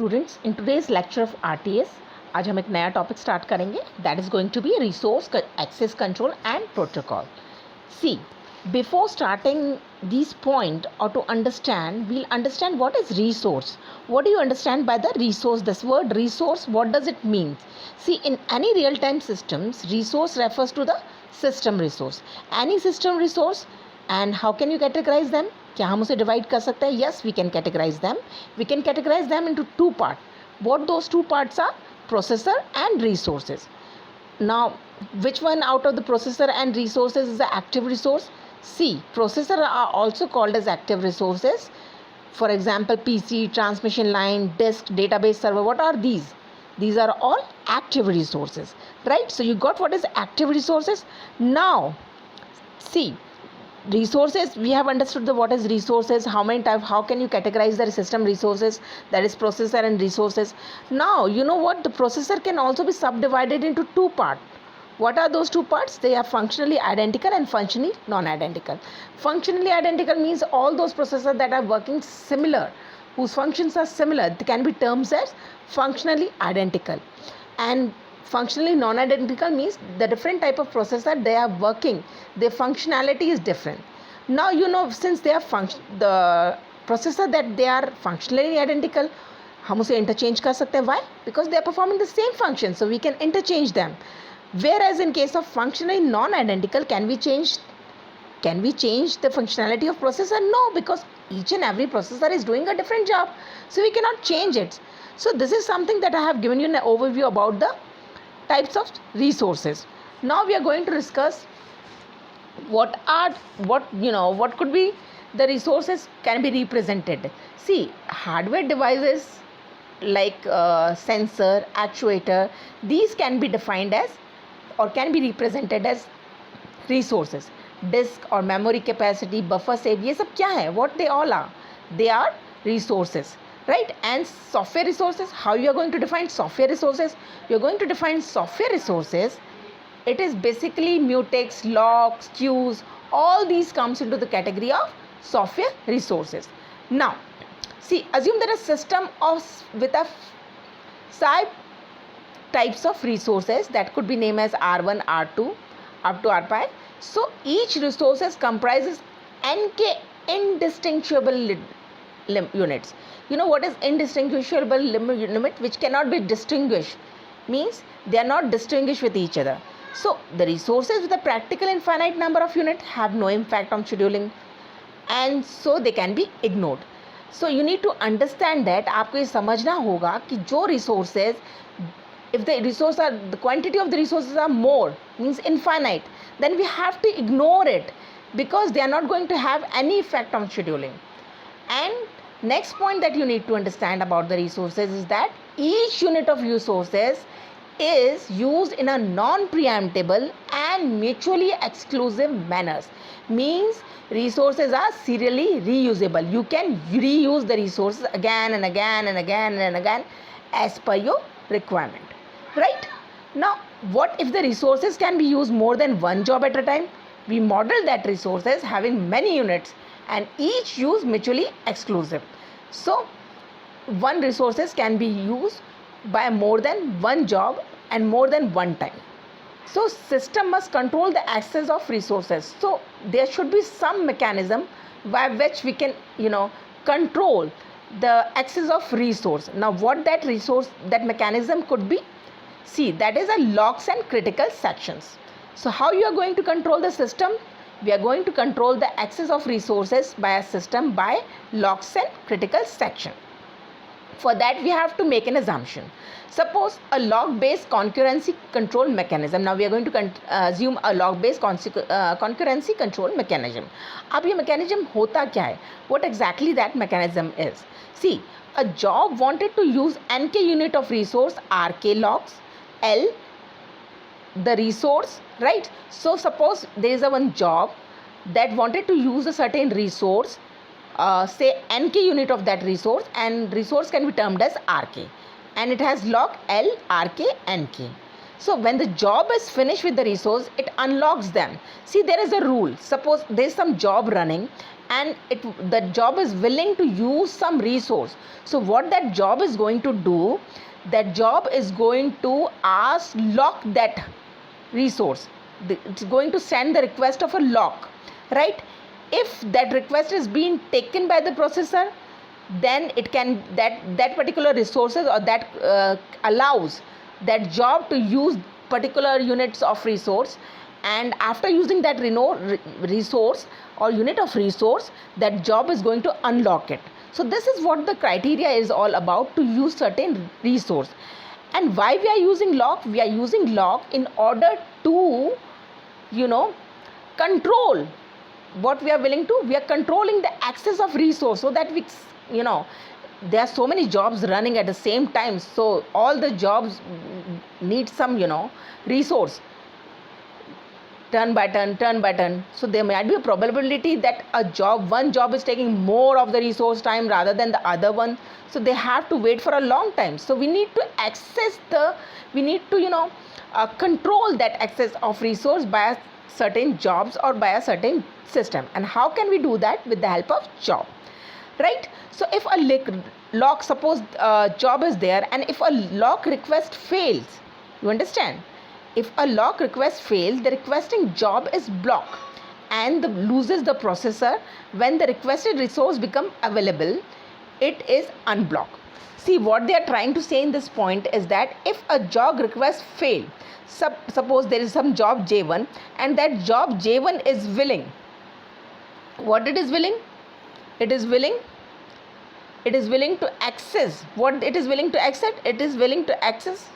Students, in today's lecture of RTS आज हम एक नया टॉपिक स्टार्ट करेंगे that is going to be resource access control and protocol. See, before starting these point or to understand, we'll understand what is resource. What do you understand by the resource? This word resource, what does it mean? See, in any real time systems, resource refers to the system resource. Any system resource. And how can you categorize them? क्या हम उसे divide कर सकते हैं? Yes, we can categorize them. We can categorize them into two parts. What those two parts are? Processor and resources. Now, which one out of the processor and resources is the active resource? See, processor are also called as active resources. For example, PC, transmission line, disk, database server. What are these? These are all active resources, right? So you got what is active resources. Now, see, resources, we have understood the what is resources, how many type, how can you categorize the system resources, that is processor and resources. Now you know what, the processor can also be subdivided into two parts. What are those two parts? They are functionally identical and functionally non-identical. Functionally identical means all those processors that are working similar, whose functions are similar, they can be termed as functionally identical. And functionally non-identical means the different type of processor they are working, their functionality is different. Now you know, since they are the processor that they are functionally identical, हम उसे interchange कर सकते हैं. Why? Because they are performing the same function, so we can interchange them. Whereas in case of functionally non-identical, can we change the functionality of processor? No, because each and every processor is doing a different job, so we cannot change it. So this is something that I have given you an overview about the types of resources. Now we are going to discuss what could be the resources can be represented. See, hardware devices like sensor, actuator, these can be defined as or can be represented as resources. Disk or memory capacity, buffer save, ये सब क्या है? What they all are? They are resources, right? And software resources, how you are going to define software resources? You are going to define software resources. It is basically mutex, locks, queues, all these comes into the category of software resources. Now, see, assume that a system with a 5 types of resources that could be named as R1, R2, up to R5. So each resources comprises nk indistinguishable units. You know what is indistinguishable limit? Which cannot be distinguished, means they are not distinguished with each other. So the resources with a practical infinite number of units have no impact on scheduling, and so they can be ignored. So you need to understand that आपको ये समझना होगा कि जो resources, if the quantity of the resources are more, means infinite, then we have to ignore it because they are not going to have any effect on scheduling. And next point that you need to understand about the resources is that each unit of resources is used in a non-preemptible and mutually exclusive manners. Means resources are serially reusable. You can reuse the resources again and again and again and again as per your requirement, right? Now, what if the resources can be used more than one job at a time? We model that resources having many units and each use mutually exclusive. So one resources can be used by more than one job and more than one time. So system must control the access of resources. So there should be some mechanism by which we can control the access of resource. Now what that mechanism could be? See, that is a locks and critical sections. So how you are going to control the system? We are going to control the access of resources by a system by locks and critical section. For that we have to make an assumption. Suppose a log-based concurrency control mechanism. Now we are going to assume a log-based concurrency control mechanism. अब ये mechanism होता क्या है? What exactly that mechanism is? See, a job wanted to use nk unit of resource, rk logs, L the resource, right? So suppose there is a one job that wanted to use a certain resource, say nk unit of that resource, and resource can be termed as rk, and it has log L, rk, nk. So when the job is finished with the resource, it unlocks them. See, there is a rule. Suppose there is some job running and that job is willing to use some resource. So what that job is going to do, that job is going to lock that resource. It's going to send the request of a lock, right? If that request is being taken by the processor, then it can that particular resources, or that allows that job to use particular units of resource, and after using that resource or unit of resource, that job is going to unlock it. So this is what the criteria is all about, to use certain resource. And why we are using lock? We are using lock in order to control what we are willing to. We are controlling the access of resource, so that we there are so many jobs running at the same time, so all the jobs need some resource, turn by turn. So there might be a probability that one job is taking more of the resource time rather than the other one, so they have to wait for a long time. So we need to control that access of resource by a certain jobs or by a certain system. And how can we do that? With the help of job, right? So if a lock, suppose job is there, and if a lock request fails, you understand, if a lock request fails, the requesting job is blocked and loses the processor. When the requested resource become available, it is unblocked. See, what they are trying to say in this point is that if a job request fail, suppose there is some job J1, and that job J1 is willing. What it is willing? It is willing to access. What it is willing to access? It is willing to access